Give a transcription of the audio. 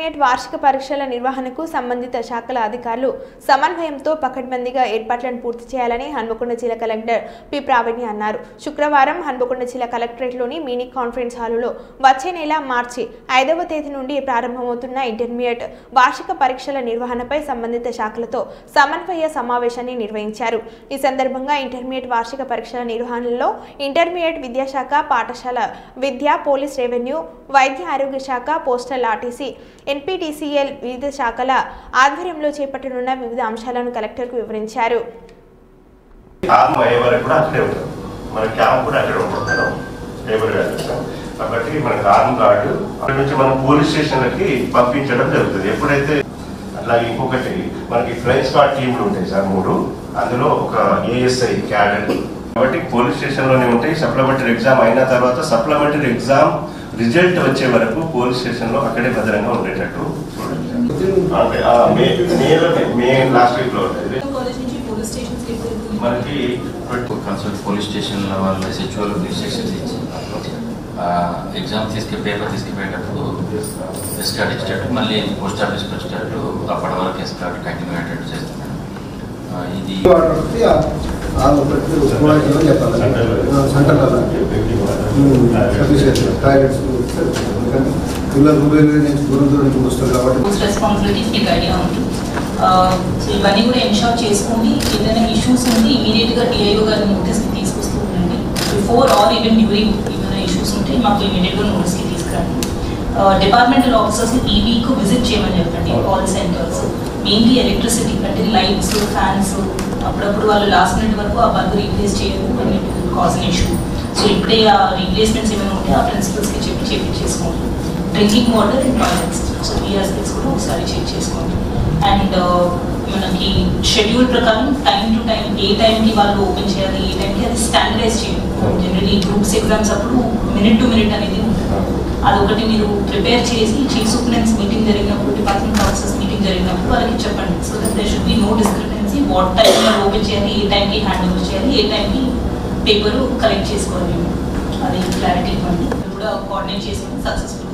Intermediate వార్షిక పరీక్షల నిర్వహణకు సంబంధిత శాఖల అధికారులు సమన్వయంతో పకడ్బందీగా ఏర్పాట్లను పూర్తి చేయాలని హన్మకొండ జిల్లా కలెక్టర్ పి ప్రావీణ్య అన్నారు. శుక్రవారం హన్మకొండ జిల్లా కలెక్టరేట్లోని మినీ కాన్ఫరెన్స్ హాలులో వచ్చే నెల మార్చి 5వ తేదీ నుండి ప్రారంభమవుతున్న ఇంటర్మీడియట్ వార్షిక పరీక్షల నిర్వహణపై సంబంధిత శాఖలతో సమన్వయ సమావేశాన్ని నిర్వహించారు. ఈ సందర్భంగా ఇంటర్మీడియట్ వార్షిక పరీక్షల నిర్వహణలో ఇంటర్మీడియట్ విద్యాశాఖ, పాఠశాల విద్య, పోలీస్, రెవెన్యూ, వైద్య ఆరోగ్య శాఖ, పోస్టల్, ఆర్టీసీ, ఎన్పీటీసీఎల్ వివిధ శాఖల ఆధ్వర్యంలో చేపట్టనున్న వివిధ అంశాలను కలెక్టర్కు వివరించారు. కాబట్టి మనకు ఆర్మ్ కార్డు అక్కడి నుంచి మనం పోలీస్ స్టేషన్లకి పంపించడం జరుగుతుంది. ఎప్పుడైతే అట్లాగే ఇంకొకటి మనకి ఫ్లయింగ్ స్క్వాడ్ టీంలు ఉంటాయి సార్ 3, అందులో ఒక ఏఎస్ఐ క్యాడెట్ కాబట్టి పోలీస్ స్టేషన్లోనే ఉంటాయి. సప్లిమెంటరీ ఎగ్జామ్ అయిన తర్వాత సప్లిమెంటరీ ఎగ్జామ్ రిజల్ట్ వచ్చే వరకు పోలీస్ స్టేషన్లో అక్కడే భద్రంగా ఉండేటట్టు మే లాస్ట్ వీక్లో ఉంటుంది. మనకి కన్సల్ట్ పోలీస్ స్టేషన్ల వాళ్ళ సెచువల్ ఇన్స్ట్రక్షన్స్ ఇచ్చి ఎగ్జామ్ పేపర్ తీసుకుపోయేటప్పుడు ఎస్కార్డ్ ఇచ్చేటట్టు మళ్ళీ పోస్ట్ ఆఫీస్కి వచ్చేటట్టు అప్పటి వరకు ఎస్కార్డ్ కంటిన్యూ అయ్యేటట్టు చేస్తున్నాను. ఇది ఇవన్నీ కూడా ఎన్షూర్ చేసుకుని ఏదైనా ఇష్యూస్ ఉంటే ఇమీడియట్గా డిఐఓ గారి నోటీస్కి తీసుకొస్తూ ఉండండి. బిఫోర్ ఆర్ ఈవెన్ డ్యూరింగ్ ఏమైనా ఇష్యూస్ ఉంటే మాకు ఇమీడియట్గా నోటీస్కి తీసుకురండి. డిపార్ట్మెంటల్ ఆఫీసర్స్ని ఈ వీక్ విజిట్ చేయమని చెప్పండి. కాల్ సెంటర్స్ మెయిన్లీ ఎలక్ట్రిసిటీ అంటే లైట్స్, ఫ్యాన్స్ అప్పుడప్పుడు వాళ్ళు లాస్ట్ మినిట్ వరకు ఆ బల్బ్ రీప్లేస్ చేయరు అని కాజ్ ఇష్యూ. సో ఇప్పుడే ఆ రీప్లేస్మెంట్స్ ఏమైనా ఉంటే ఆ ప్రిన్సిపల్స్కి చేపించేసుకోండి. Drinking water and toilets so ఈ ఆస్పెక్ట్స్ కూడా ఒకసారి చెక్ చేసుకోండి. అండ్ మనకి షెడ్యూల్ ప్రకారం టైం టు టైం ఏ టైంకి వాళ్ళు ఓపెన్ చేయాలి, ఏ టైంకి అది స్టాండర్డైజ్ చేయాలి. జనరల్లీ గ్రూప్స్ ఎగ్జామ్స్ అప్పుడు మినిట్ టు మినిట్ అనేది ఉంటుంది. అదొకటి మీరు ప్రిపేర్ చేసి చీఫ్ సూపరింటెండెంట్స్ మీటింగ్ జరిగినప్పుడు, డిపార్ట్మెంట్ ఆఫీసర్స్ మీటింగ్ జరిగినప్పుడు వాళ్ళకి చెప్పండి. So that there should be no discrepancy. What టైంలో ఓపెన్ చేయాలి, ఏ టైంకి హ్యాండ్ ఓవర్ చేయాలి, ఏ టైంకి పేపర్ కలెక్ట్ చేసుకోవాలి. అది క్లారిటీ ఇవ్వండి. కూడా కోఆర్డినేట్ చేసుకుని సక్సెస్ఫుల్